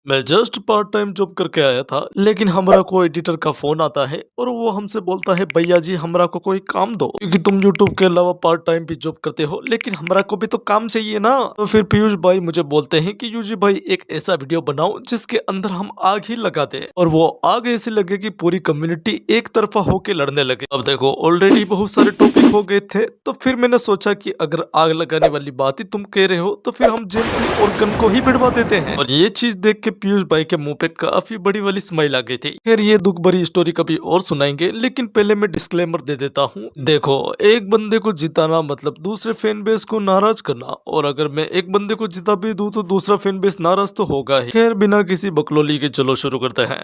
मैं just part time job करके आया था, लेकिन हमरा को एडिटर का फोन आता है और वो हमसे बोलता है भैया जी हमरा को कोई काम दो, क्योंकि तुम यूट्यूब के अलावा पार्ट टाइम भी जॉब करते हो, लेकिन हमरा को भी तो काम चाहिए ना। तो फिर पीयूष भाई मुझे बोलते हैं कि यूजी भाई एक ऐसा वीडियो बनाओ जिसके अंदर हम आग ही लगा दे, और वो आग ऐसे लगे कि पूरी कम्युनिटी एक तरफा होके लड़ने लगे। अब देखो ऑलरेडी बहुत सारे टॉपिक हो गए थे, तो फिर मैंने सोचा कि अगर आग लगाने वाली बात ही तुम कह रहे हो तो फिर हम जेम्स ली और गन को ही भिड़वा देते हैं। और ये चीज देख के पीयूष भाई के मुंह पे काफी बड़ी वाली स्माइल आ गई थी। खैर ये दुख भरी स्टोरी कभी और सुनाएंगे, लेकिन पहले मैं डिस्क्लेमर दे देता हूँ। देखो एक बंदे को जिताना मतलब दूसरे फैन बेस को नाराज करना, और अगर मैं एक बंदे को जिता भी दूं तो दूसरा फैन बेस नाराज तो होगा ही। खैर बिना किसी बकलोली के चलो शुरू करते हैं।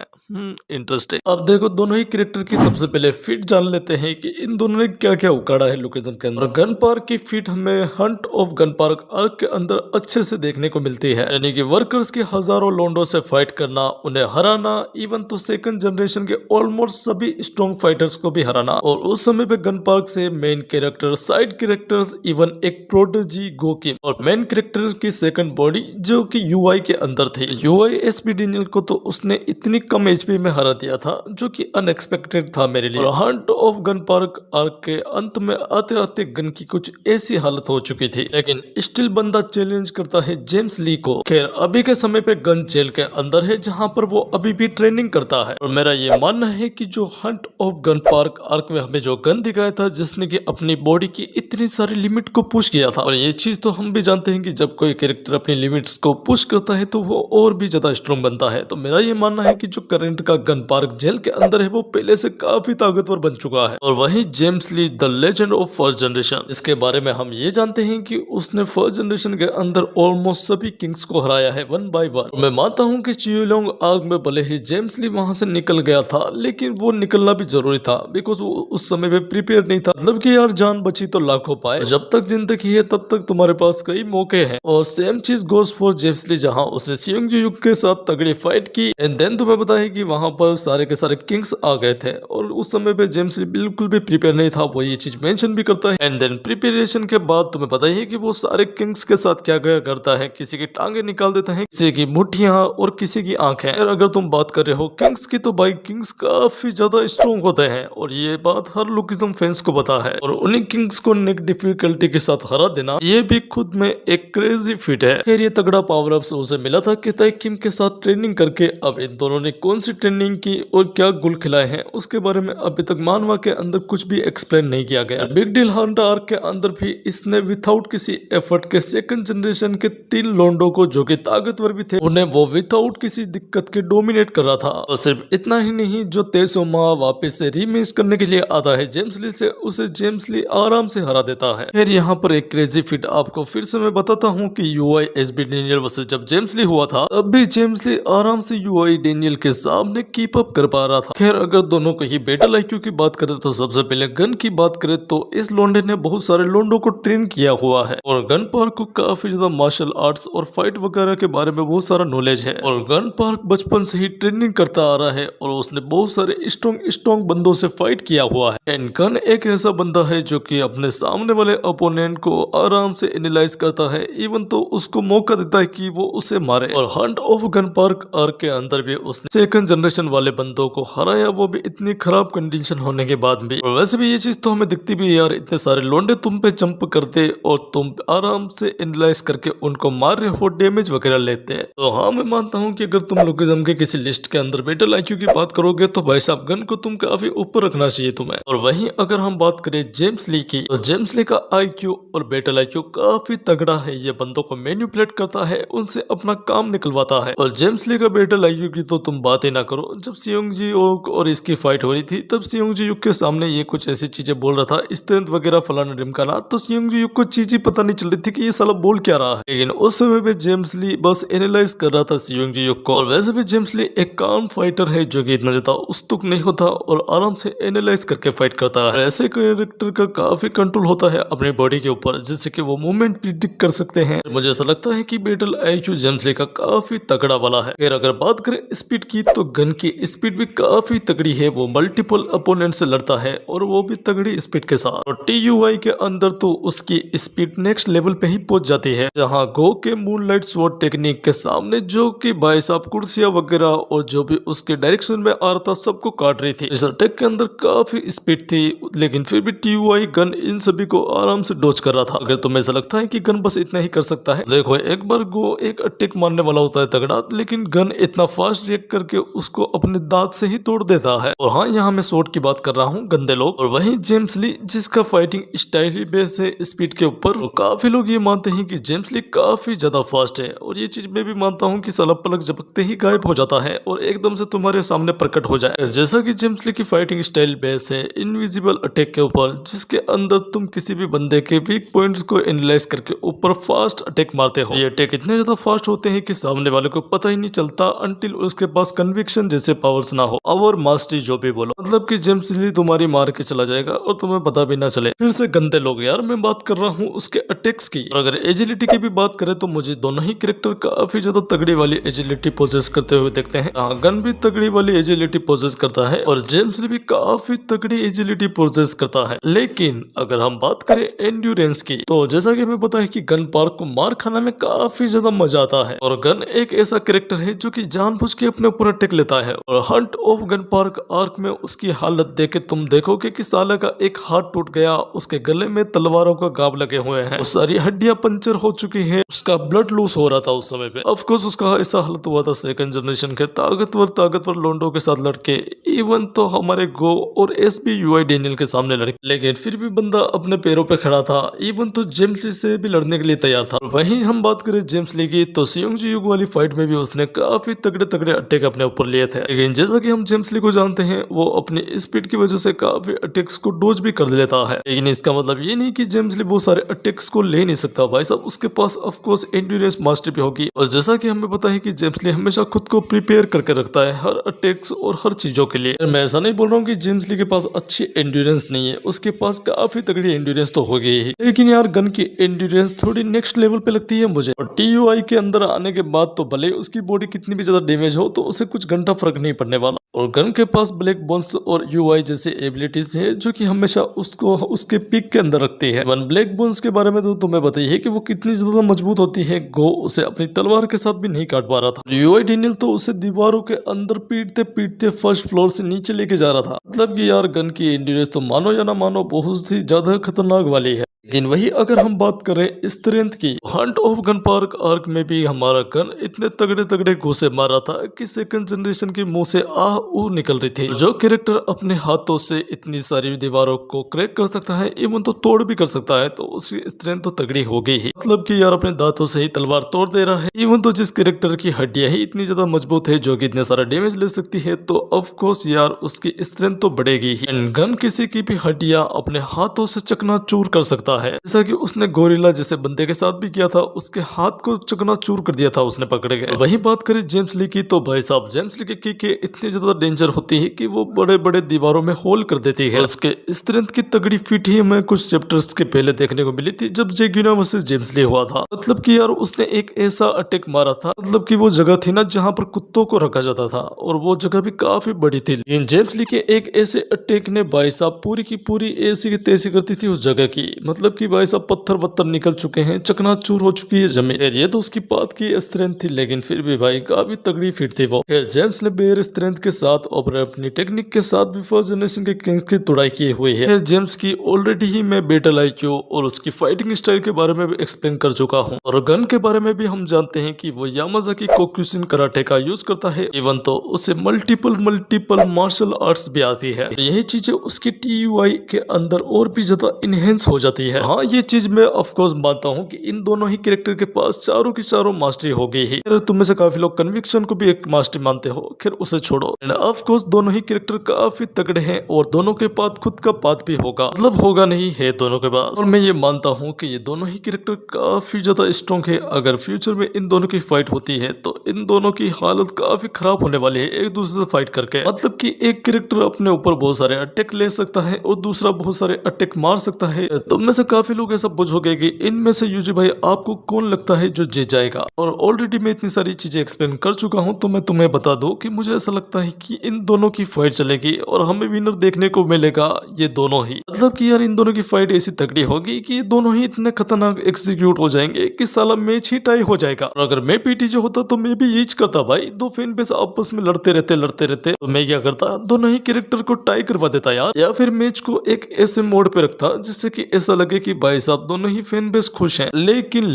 इंटरेस्टिंग। अब देखो दोनों ही कैरेक्टर की सबसे पहले फिट जान लेते हैं कि इन दोनों ने क्या क्या उकाड़ा है लोकेशन के अंदर। गन पार्क की फिट हमें Hunt of gun park arc के अंदर अच्छे से देखने को मिलती है, यानी कि वर्कर्स के हजारों लोंडो से फाइट करना, उन्हें हराना, इवन तो सेकंड जनरेशन के ऑलमोस्ट सभी स्ट्रॉन्ग फाइटर्स को भी हराना। और उस समय पे गन पार्क से main character, side characters, even एक प्रोडजी गोकिम और मेन कैरेक्टर की सेकंड बॉडी जो कि यूआई के अंदर थी। यूआई एसपी डेनियल को तो उसने इतनी कम एचपी में हरा दिया था जो कि अनएक्सपेक्टेड था मेरे लिए। और Hunt of gun park arc के अंत में आते आते गन की कुछ ऐसी हालत हो चुकी थी, लेकिन स्टिल बंदा चैलेंज करता है जेम्स ली को। खैर अभी के समय पे गन जेल के अंदर है जहां पर वो अभी भी ट्रेनिंग करता है। और मेरा ये मानना है कि जो Hunt of gun park arc में हमें जो गन दिखाया था जिसने कि अपनी बॉडी की इतनी सारी लिमिट को पुश किया था, और ये चीज तो हम भी जानते हैं कि जब कोई कैरेक्टर अपनी लिमिट्स को पुश करता है तो वो और भी ज्यादा स्ट्रॉन्ग बनता है। तो मेरा ये मानना है कि जो करंट का गन पार्क जेल के अंदर है वो पहले से काफी ताकतवर बन चुका है। और वही James Lee the legend of first generation, इसके बारे में हम ये जानते हैं कि उसने फर्स्ट जनरेशन के अंदर ऑलमोस्ट सभी किंग्स को हराया है वन बाय वन। मैं मानता हूँ कि चियोलोंग आग में भले ही जेम्स ली वहां से निकल गया था, लेकिन वो निकलना भी जरूरी था, बिकॉज वो उस समय पे प्रिपेयर नहीं था। मतलब कि यार जान बची तो लाखों पाए, जब तक जिंदगी है तब तक तुम्हारे पास कई मौके हैं। और सेम चीज गोस फॉर जेम्स ली, जहाँ उसने सियोंग युग के साथ तगड़ी फाइट की, एंड देन तुम्हें पता है कि वहां पर सारे के सारे किंग्स आ गए थे, और उस समय पे जेम्स ली बिल्कुल भी प्रिपेयर नहीं था। वो ये चीज मेंशन भी करता है। एंड देन प्रिपरेशन के बाद तुम्हें पता ही है कि वो सारे किंग्स के साथ क्या क्या करता है, किसी की टांगे निकाल देता है, किसी की मुठ्ठियां और किसी की आंखें। और अगर तुम बात कर रहे हो किंग्स की, तो भाई किंग्स काफी ज्यादा स्ट्रॉन्ग होते हैं, और ये बात हर लुकिज्म फैंस को पता है। और उन्हीं किंग्स को निक डिफिकल्टी के साथ हरा देना, ये भी खुद में एक क्रेजी फिट है। खैर ये तगड़ा पावर अप उसे मिला था किताई किम के साथ ट्रेनिंग करके। अब इन दोनों ने कौन सी ट्रेनिंग की और क्या गुल खिलाए हैं उसके बारे में अभी तक मानवा के अंदर कुछ भी एक्सप्लेन नहीं किया गया। बिग डील हंट आर्क के अंदर भी इसने विदाउट किसी एफर्ट के सेकंड जनरेशन के 3 लोंडो को, जो कि ताकतवर भी थे, उन्हें वो विदाउट किसी दिक्कत के डोमिनेट कर रहा था। और सिर्फ इतना ही नहीं, जो 2300 माह वापस से रीमेक करने के लिए आता है जेम्स ली से, उसे जेम्स ली आराम से हरा देता है। फिर यहाँ पर एक क्रेजी फिट आपको फिर से मैं बताता हूँ कि यूआई एसबी डेनियल वर्सेस जब जेम्स ली हुआ था, तब भी जेम्स ली आराम से यूआई डेनियल के सामने कीप अप कर पा रहा था। खैर अगर दोनों की बैटल आईक्यू की बात करें तो सबसे पहले गन की बात करें तो इस लोंडे ने बहुत सारे लोंडो को ट्रेन किया हुआ है, और गन पार्क को काफी ज्यादा मार्शल आर्ट्स और फाइट वगैरह के बारे में बहुत सारा नॉलेज है। और गन पार्क बचपन से ही ट्रेनिंग करता आ रहा है, और उसने बहुत सारे स्ट्रॉन्ग बंदों से फाइट किया हुआ है। एंड गन एक ऐसा बंदा है जो कि अपने सामने वाले अपोनेंट को आराम से एनालाइज करता है, इवन तो उसको मौका देता है कि वो उसे मारे। और Hunt of gun park arc के अंदर भी उसने सेकंड जनरेशन वाले बंदों को हराया, वो भी इतनी खराब कंडीशन होने के बाद भी। और वैसे भी ये चीज तो हमें दिखती भी है यार, इतने सारे लोंडे तुम पे जंप करते और तुम आराम से एनालाइज करके उनको मार रहे हो, डैमेज वगैरह लेते हैं। तो हाँ मैं मानता हूँ कि अगर तुम लोकिज्म के किसी लिस्ट के अंदर बैटल आईक्यू की बात करोगे तो भाई साहब गन को तुम काफी ऊपर रखना चाहिए तुम्हें। और वहीं अगर हम बात करें जेम्स ली की, तो जेम्स ली का आईक्यू और बैटल आईक्यू काफी तगड़ा है। ये बंदों को मैनिपुलेट करता है, उनसे अपना काम निकलवाता है। और जेम्स ली का बैटल आईक्यू की तो तुम बात ही ना करो। जब सियोंग जी और इसकी फाइट हो रही थी, तब सियोंग जी युग के सामने ये कुछ ऐसी चीजें बोल रहा था, स्ट्रेंथ वगैरह फलाना ढिमकाना, तो सियोंग जी युग को चीज ही पता नहीं चल रही थी कि ये साला बोल क्या रहा है। लेकिन उस समय पे जेम्स ली बस एनालाइज कर रहा था सियोंग जी युग को। और वैसे भी जेम्स ली एक काम फाइटर है जो कि इतना ज्यादा उस्तुक नहीं होता और आराम से एनालाइज करके फाइट करता है। ऐसे कैरेक्टर का काफी कंट्रोल होता है अपनी बॉडी के ऊपर, जिससे कि वो मूवमेंट प्रिडिक्ट कर सकते हैं। मुझे ऐसा लगता है कि बैटल आईक्यू जेम्स ली का काफी तगड़ा वाला है। फिर अगर बात करें स्पीड की, तो गन की स्पीड भी काफी तगड़ी है। वो मल्टीपल अपोनेंट से लड़ता है, और वो भी तगड़ी स्पीड के साथ। और TUI के अंदर तो उसकी स्पीड नेक्स्ट लेवल पे ही पहुंच जाती है, जहां गो के मूनलाइट स्वॉर्ड टेक्निक के सामने जो कि भाई साहब कुर्सियां वगैरह और जो भी उसके डायरेक्शन में आ रहा था सबको काट रही थी। इस अटैक के अंदर काफी स्पीड थी, लेकिन फिर भी TUI गन इन सभी को आराम से डॉज कर रहा था। अगर तुम्हें ऐसा लगता है कि गन बस इतना ही कर सकता है, देखो एक बार गो एक अटैक मारने वाला होता है तगड़ा, लेकिन गन इतना फास्ट रिएक्ट करके उसको अपने दांत से ही तोड़ देता है। और हाँ, यहाँ मैं शॉट की बात कर रहा हूँ, गंदे लोग। और वहीं जेम्स ली जिसका फाइटिंग स्टाइल ही बेस है स्पीड के ऊपर, तो काफी लोग ये मानते हैं कि जेम्स ली काफी ज्यादा फास्ट है। और ये चीज मैं भी मानता हूँ कि साला पलक झपकते ही गायब हो जाता है और एकदम से तुम्हारे सामने प्रकट हो जाए। जैसा कि जेम्स ली की फाइटिंग स्टाइल बेस है इनविजिबल अटैक के ऊपर, जिसके अंदर तुम किसी भी बंदे के वीक पॉइंट्स को एनालाइज करके ऊपर फास्ट अटैक मारते हो। ये अटैक इतने ज्यादा फास्ट होते हैं कि सामने वाले को पता ही नहीं चलता अनटिल उसके पास कन्विक्शन जैसे पावर्स ना हो, और मास्टरी जो भी बोलो, मतलब कि जेम्स ली तुम्हारी मार के चला जाएगा और तुम्हें पता भी ना चले। फिर से गंदे लोग यार, मैं बात कर रहा हूँ उसके अटैक्स की। और अगर एजिलिटी की भी बात करें तो मुझे दोनों ही कैरेक्टर काफी ज्यादा तगड़ी वाली एजिलिटी पोजेस करते हुए देखते हैं। गन भी तगड़ी वाली एजिलिटी पोजेस करता है और जेम्स ली भी काफी तगड़ी एजिलिटी पोजेस करता है। लेकिन अगर हम बात करें एंड्योरेंस की, तो जैसा कि हमें पता है कि गन पार्क को मार खाना में काफी ज्यादा मजा आता है। और गन एक ऐसा कैरेक्टर है जो कि जानबूझ के अपने ऊपर अटैक लेता है। और Hunt of gun park arc में उसकी हालत देख के तुम देखोगे कि साला का एक हाथ टूट गया, उसके गले में तलवारों का गाब लगे हुए हैं, सारी हड्डियां पंचर हो चुकी हैं, उसका ब्लड लूज हो रहा था उस समय पे। ऑफ कोर्स उसका ऐसा हालत हुआ था सेकंड जनरेशन के ताकतवर लोंडो के साथ लड़के, इवन तो हमारे गो और SBUI डेनियल के सामने लड़के, लेकिन फिर भी बंदा अपने पैरों पे खड़ा था। इवन तो जेम्स ली से भी लड़ने के लिए तैयार था। वहीं हम बात करें जेम्स ली की, तो सियोंग युग वाली फाइट में भी उसने काफी तगड़े तगड़े अटैक अपने ऊपर लिए थे। लेकिन जैसा कि हम जेम्स ली को जानते हैं, वो अपनी स्पीड की वजह से काफी अटैक्स को डोज भी कर लेता है। लेकिन इसका मतलब ये नहीं कि जेम्स ली बहुत सारे अटैक्स को ले नहीं सकता भाई साहब, उसके पास ऑफ कोर्स एंड्योरेंस मास्टरी भी होगी। और जैसा कि हमें पता है कि जेम्स ली हमेशा खुद को प्रिपेयर करके रखता है हर अटैक्स और हर चीजों के लिए। मैं ऐसा नहीं बोल रहा हूँ कि जेम्स ली के पास अच्छी एंड्योरेंस नहीं है, उसके पास काफी तगड़ी एंड्योरेंस तो हो गई ही, लेकिन यार गन की एंड्योरेंस थोड़ी नेक्स्ट लेवल पे लगती है मुझे। और TUI के अंदर आने के बाद तो भले उसकी बॉडी कितनी भी ज्यादा डैमेज हो, तो उसे कुछ घंटा फर्क नहीं पड़ने वाला। और गन के पास ब्लैक बोन्स और UI जैसे एबिलिटीज है जो कि हमेशा उसको उसके पीक के अंदर रखती है। वन ब्लैक बोन्स के बारे में तो तुम्हें पता ही है कि वो कितनी ज्यादा मजबूत होती है। गो उसे अपनी तलवार के साथ भी नहीं काट पा रहा था। UI डेनियल तो उसे दीवारों के अंदर पीटते पीटते फर्स्ट फ्लोर से नीचे लेके जा रहा था। मतलब कि यार गन की एंड्योरेंस तो मानो या ना मानो बहुत ही ज्यादा खतरनाक वाली है। लेकिन वही अगर हम बात करें स्ट्रेंथ की, Hunt of gun park arc में भी हमारा गन इतने तगड़े तगड़े घूसे मार रहा था कि सेकंड जनरेशन के मुंह से आह ऊ निकल रही थी। जो कैरेक्टर अपने हाथों से इतनी सारी दीवारों को क्रैक कर सकता है, इवन तो तोड़ भी कर सकता है, तो उसकी स्ट्रेंथ तो तगड़ी हो गई ही। मतलब कि यार अपने दांतों से ही तलवार तोड़ दे रहा है। इवन तो जिस कैरेक्टर की हड्डियां ही इतनी ज्यादा मजबूत है जो कि इतने सारा डैमेज ले सकती है, तो ऑफ कोर्स यार उसकी स्ट्रेंथ तो बढ़ेगी ही। एंड गन किसी की भी हड्डियां अपने हाथों से चकनाचूर कर सकता है, जैसा कि उसने गोरिल्ला जैसे बंदे के साथ भी किया था। उसके हाथ को चकनाचूर कर दिया था उसने पकड़े गए। वहीं बात करें जेम्स ली की, तो भाई साहब जेम्स ली की इतनी ज्यादा डेंजर होती है कि वो बड़े बड़े दीवारों में होल कर देती है। उसके स्ट्रेंथ की तगड़ी फिट ही हमें कुछ चैप्टर्स के पहले देखने को मिली थी जब जेगिना वर्सेस जेम्स ली हुआ था। मतलब कि यार उसने एक ऐसा अटैक मारा था, मतलब कि वो जगह थी ना जहाँ पर कुत्तों को रखा जाता था, और वो जगह भी काफी बड़ी थी। लेकिन जेम्स ली के एक ऐसे अटैक ने भाई साहब पूरी की पूरी ऐसी की तैसी करती थी उस जगह की। मतलब कि भाई साहब पत्थर वत्थर निकल चुके हैं, चकनाचूर हो चुकी है जमीन। ये तो उसकी बात की स्ट्रेंथ थी, लेकिन फिर भी भाई काफी तगड़ी फिट थी वो। जेम्स ने बेयर स्ट्रेंथ के साथ और अपनी टेक्निक के साथ भी फर्स्ट जनरेशन के किंग्स की तोड़ाई की हुई है। जेम्स की ऑलरेडी ही मैं बैटल IQ और उसकी फाइटिंग स्टाइल के बारे में भी एक्सप्लेन कर चुका हूँ। और गन के बारे में भी हम जानते हैं कि वो यामाजाकी कोक्युशिन कराटे का यूज करता है। इवन तो उसे मल्टीपल मार्शल आर्ट्स भी आती है। यही चीजें उसकी TUI के अंदर और भी ज्यादा इनहेंस हो जाती है। हाँ, ये चीज मैं ऑफ कोर्स मानता हूँ कि इन दोनों ही कैरेक्टर के पास चारों की चारों मास्टरी हो गई है। अगर तुम में से काफी लोग कन्विक्शन को भी एक मास्टरी मानते हो, खैर उसे छोड़ो। ऑफ कोर्स दोनों ही कैरेक्टर काफी तगड़े हैं और दोनों के पास खुद का पाथ भी होगा, मतलब होगा नहीं है दोनों के पास। और मैं ये मानता हूँ कि ये दोनों ही कैरेक्टर काफी ज्यादा स्ट्रॉन्ग है। अगर फ्यूचर में इन दोनों की फाइट होती है तो इन दोनों की हालत काफी खराब होने वाली है एक दूसरे से फाइट करके। मतलब कि एक कैरेक्टर अपने ऊपर बहुत सारे अटैक ले सकता है और दूसरा बहुत सारे अटैक मार सकता है। तुम में से वैसे काफी लोग ऐसा पूछोगे कि इनमें से यूजी भाई आपको कौन लगता है जो जीत जाएगा, और ऑलरेडी मैं इतनी सारी चीजें एक्सप्लेन कर चुका हूं, तो मैं तुम्हें बता दूं कि मुझे ऐसा लगता है कि इन दोनों की फाइट चलेगी और हमें विनर देखने को मिलेगा ये दोनों ही। मतलब कि यार इन दोनों की फाइट ऐसी तगड़ी होगी कि ये दोनों ही इतने खतरनाक एग्जीक्यूट हो जाएंगे कि साला मैच ही टाई हो जाएगा। और अगर मैं पीटीजे होता तो मैं भी यही करता भाई, दो फैन बेस आपस में लड़ते रहते तो मैं क्या करता, दोनों ही कैरेक्टर को टाई करवा देता यार, या फिर मैच को एक ऐसे मोड पे रखता जिससे कि ऐसा लगे कि भाई साहब दोनों ही फैन बेस खुश हैं। लेकिन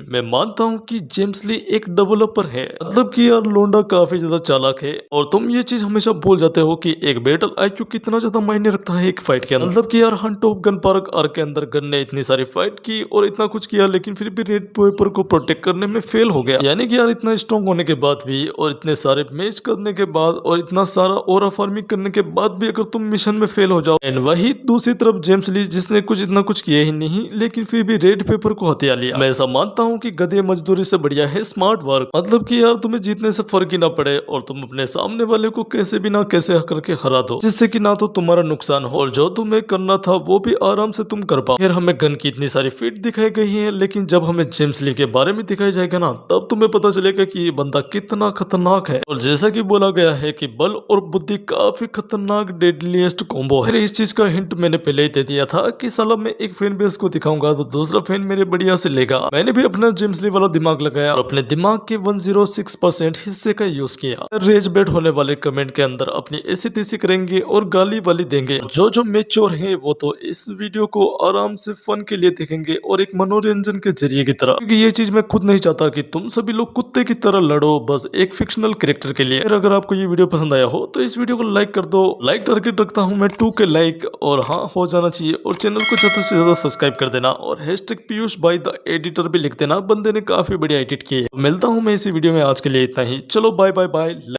मैं मानता हूँ कि जेम्स ली एक डेवलपर है, मतलब कि यार लोंडा काफी ज्यादा चालाक है, और तुम ये चीज हमेशा भूल जाते हो कि एक बैटल आईक्यू कितना ज्यादा मायने रखता है एक फाइट के अंदर। मतलब कि यार Hunt of gun park arc के अंदर गन ने इतनी सारी फाइट की और इतना कुछ किया, लेकिन फिर भी रेड पेपर को प्रोटेक्ट करने में फेल हो गया। यानी कि यार इतना स्ट्रॉन्ग होने के बाद भी, और इतने सारे मैच करने के बाद, और इतना सारा ओरा फार्मिंग करने के बाद भी अगर तुम मिशन में फेल हो जाओ, एंड वही दूसरी तरफ जेम्स ली जिसने कुछ इतना कुछ किया ही नहीं, लेकिन फिर भी रेड पेपर को हथिया लिया। मैं ऐसा मानता हूँ कि गधे मजदूरी से बढ़िया है स्मार्ट वर्क। मतलब कि यार तुम्हें जीतने से फर्क ही ना पड़े और तुम अपने सामने वाले को कैसे भी ना कैसे करके हरा दो, जिससे कि ना तो तुम्हारा नुकसान हो और जो तुम्हें करना था वो भी आराम से तुम कर पाओ। फिर हमें गन की इतनी सारी फीट दिखाई गई है, लेकिन जब हमें जेम्स ली के बारे में दिखाया जाएगा ना, तब तुम्हें पता चलेगा कि ये बंदा कितना खतरनाक है। और जैसा कि बोला गया है कि बल और बुद्धि काफी खतरनाक डेडलीस्ट कॉम्बो है। इस चीज का हिंट मैंने पहले ही दे दिया था कि साला मैं एक फैन बेस को दिखाऊंगा तो दूसरा फैन मेरे बढ़िया से लेगा। मैंने भी अपना जेम्स ली वाला दिमाग लगाया और अपने दिमाग के 106% हिस्से का यूज किया। रेज बेट होने वाले कमेंट के अंदर अपनी ऐसी तैसी करेंगे और गाली वाली देंगे। जो मेच्योर है वो तो इस वीडियो को आराम से फन के लिए देखेंगे और एक मनोरंजन के जरिए की तरह, क्योंकि ये चीज मैं खुद नहीं चाहता कि तुम सभी लोग कुत्ते की तरह लड़ो बस एक फिक्शनल कैरेक्टर के लिए। अगर आपको ये वीडियो पसंद आया हो तो इस वीडियो को लाइक कर दो। लाइक टारगेट रखता हूँ मैं 2 के लाइक, और हाँ हो जाना चाहिए, और चैनल को ज्यादा से ज्यादा सब्सक्राइब कर देना, और हैशटैग पीयूष भाई द एडिटर भी लिख देना, बंदे ने काफी बढ़िया एडिट की है। मिलता हूँ मैं इसी वीडियो में, आज के लिए इतना ही। चलो बाय बाय बाय।